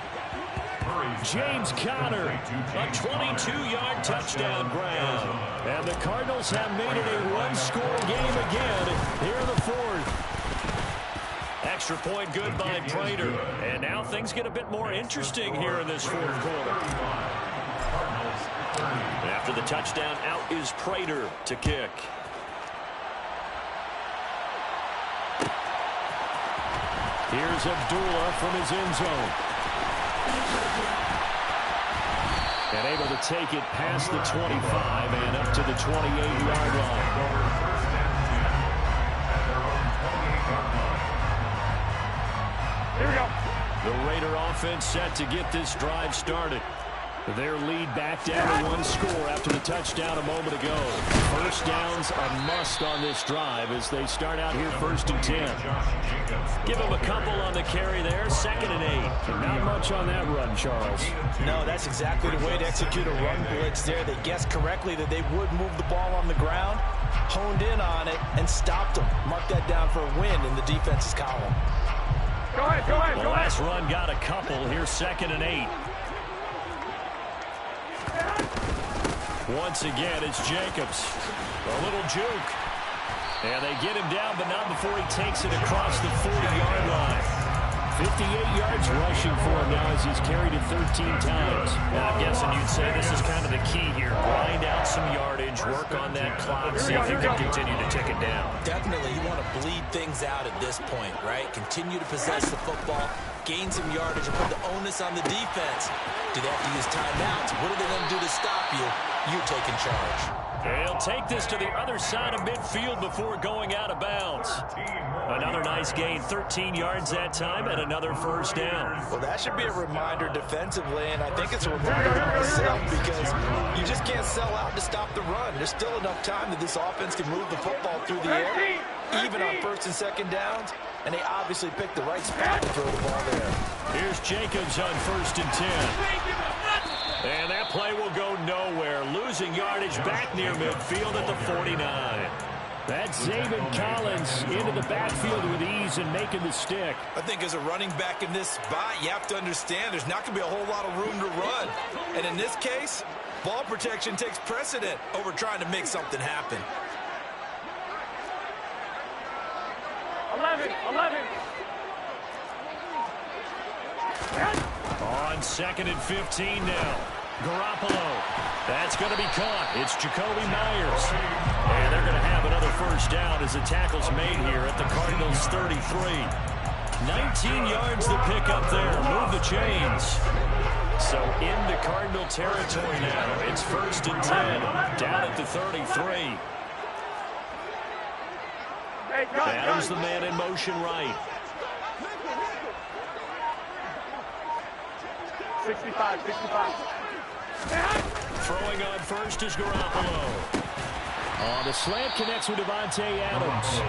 James Conner, a 22-yard touchdown grab. And the Cardinals have made it a one-score game again here in the 4th. Extra point good by Prater. And now things get a bit more interesting here in this 4th quarter. After the touchdown, out is Prater to kick. Here's Abdullah from his end zone. And able to take it past the 25 and up to the 28-yard line. Here we go. The Raider offense set to get this drive started. Their lead back down to 1 score after the touchdown a moment ago. First down's a must on this drive as they start out here 1st and 10. Give them a couple on the carry there, 2nd and 8. Not much on that run, Charles. No, that's exactly the way to execute a run blitz there. They guessed correctly that they would move the ball on the ground, honed in on it, and stopped them. Mark that down for a win in the defense's column. Go ahead, go ahead, The go ahead. last run got a couple. Here's 2nd and 8. Once again, it's Jacobs. A little juke. And they get him down, but not before he takes it across the 40-yard line. 58 yards rushing for him now as he's carried it 13 times. Now, I'm guessing you'd say this is kind of the key here. Grind out some yardage, work on that clock, see if you can continue to tick it down. Definitely, you want to bleed things out at this point, right? Continue to possess the football, gain some yardage, and put the onus on the defense. Do they have to use timeouts? What are they going to do to stop you? You taking charge. They'll take this to the other side of midfield before going out of bounds. Another nice gain, 13 yards that time, and another first down. Well, that should be a reminder defensively, and I think it's a reminder to myself because you just can't sell out to stop the run. There's still enough time that this offense can move the football through the air, even on 1st and 2nd downs, and they obviously picked the right spot to throw the ball there. Here's Jacobs on 1st and 10. And that play will go nowhere. Losing yardage back near midfield at the 49. That's Zaven Collins into the backfield with ease and making the stick. I think as a running back in this spot, you have to understand there's not going to be a whole lot of room to run. And in this case, ball protection takes precedent over trying to make something happen. 11. On On 2nd and 15 now. Garoppolo. That's going to be caught. It's Jacoby Myers. And they're going to have another first down as the tackle's made here at the Cardinals' 33. 19 yards to pick up there. Move the chains. So into Cardinal territory now. It's 1st and 10. Down at the 33. There's the man in motion right. 65. Throwing on first is Garoppolo. The slant connects with Devontae Adams.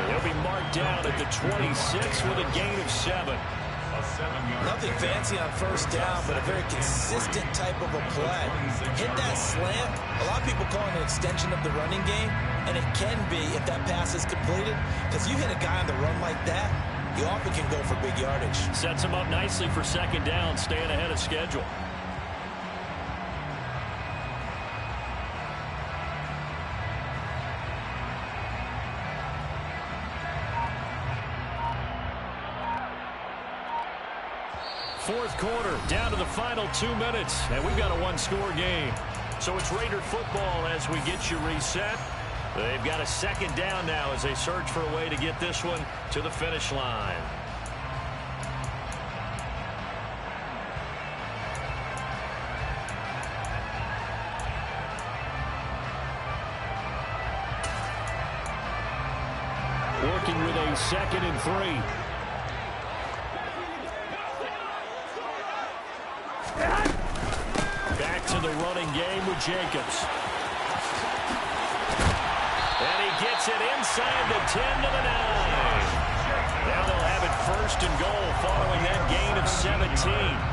He'll be marked down at the 26 with a gain of 7. Nothing fancy on first down, but a very consistent type of a play. Hit that slant. A lot of people call it an extension of the running game, and it can be if that pass is completed, because you hit a guy on the run like that, you often can go for big yardage. Sets him up nicely for 2nd down, staying ahead of schedule. Fourth quarter, down to the final 2 minutes, and we've got a one-score game. So it's Raider football as we get you reset. They've got a 2nd down now as they search for a way to get this one to the finish line. Working with a 2nd and 3. Back to the running game with Jacobs. And he gets it inside the 10 to the 9. Now they'll have it 1st and goal following that gain of 17.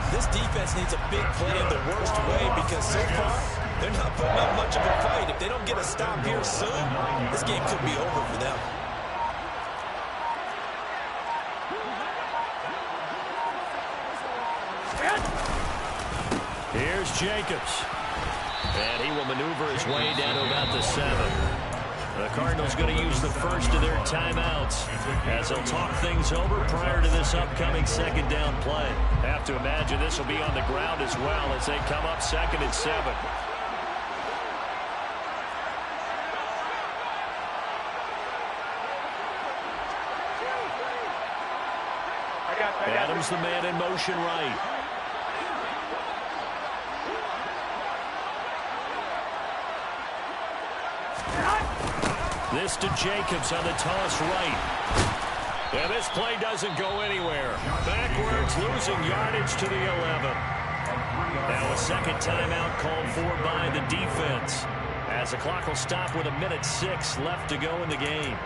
This defense needs a big play in the worst way, because so far they're not putting up much of a fight. If they don't get a stop here soon, this game could be over for them. Here's Jacobs. And he will maneuver his way down to about the 7. The Cardinals going to use the first of their timeouts as they'll talk things over prior to this upcoming 2nd down play. Have to imagine this will be on the ground as well as they come up 2nd and 7. Adams the man in motion right. This to Jacobs on the toss right. And this play doesn't go anywhere. Backwards, losing yardage to the 11. Now a 2nd timeout called for by the defense, as the clock will stop with 1:06 left to go in the game.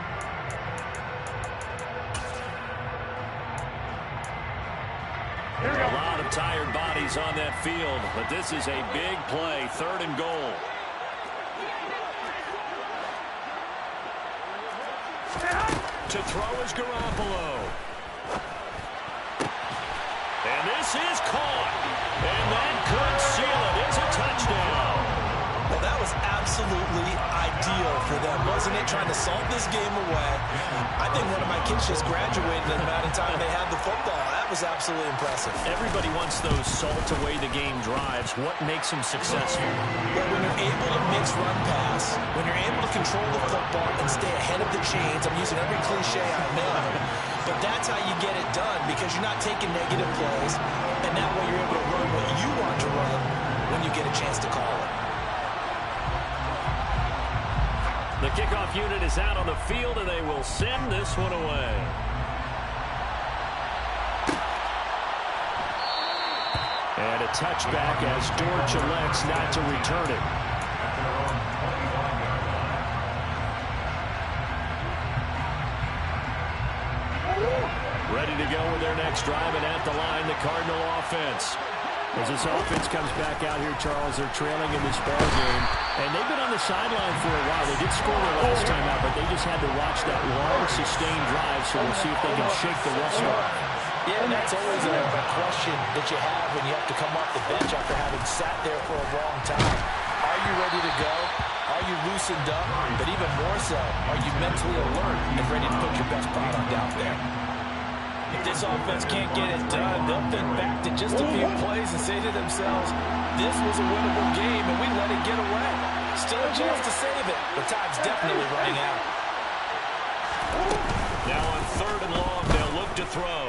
A lot of tired bodies on that field, but this is a big play, 3rd and goal. To throw is Garoppolo. And this is caught. And that could seal it. It's a touchdown. Well, that was absolutely ideal for them, wasn't it? Trying to salt this game away. I think one of my kids just graduated in the amount of time they had the football. That was absolutely impressive. Everybody wants those salt away the game drives. What makes them successful? Well, when you're able to mix run pass, when you're able to control the football and stay ahead of the chains, I'm using every cliche I know, but that's how you get it done, because you're not taking negative plays, and that way you're able to run what you want to run when you get a chance to call it. The kickoff unit is out on the field, and they will send this one away. And a touchback as Dortch elects not to return it. Ready to go with their next drive, and at the line, the Cardinal offense. As this offense comes back out here, Charles, they're trailing in this ball game. And they've been on the sideline for a while. They did score their last time out, but they just had to watch that long, sustained drive, so we'll see if they can shake the rust off. Yeah, and that's always a question that you have when you have to come off the bench after having sat there for a long time. Are you ready to go? Are you loosened up? But even more so, are you mentally alert and ready to put your best product out there? If this offense can't get it done, they'll think back to just a few plays and say to themselves, this was a winnable game and we let it get away. Still a chance to save it, but time's definitely running out. Now on 3rd and long, they'll look to throw.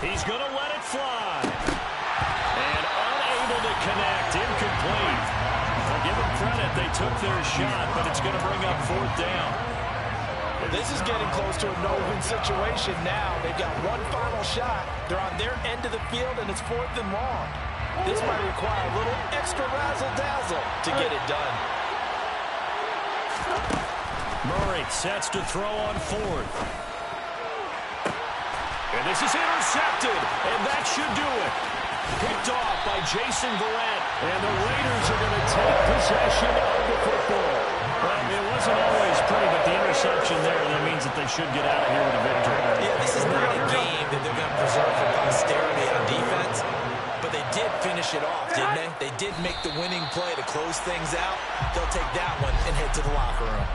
He's going to let it fly. And unable to connect, incomplete. I'll give them credit, they took their shot, but it's going to bring up 4th down. Well, this is getting close to a no-win situation now. They've got one final shot. They're on their end of the field, and it's 4th and long. This might require a little extra razzle-dazzle to get it done. Murray sets to throw on 4th. And this is intercepted, and that should do it. Picked off by Jason Verrett. And the Raiders are going to take possession of the football. Well, it wasn't always pretty, but the interception there, that means that they should get out of here with a victory. Yeah, this is not a game that they're going to preserve for posterity on defense, but they did finish it off, didn't they? They did make the winning play to close things out. They'll take that one and head to the locker room.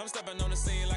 I'm stepping on the scene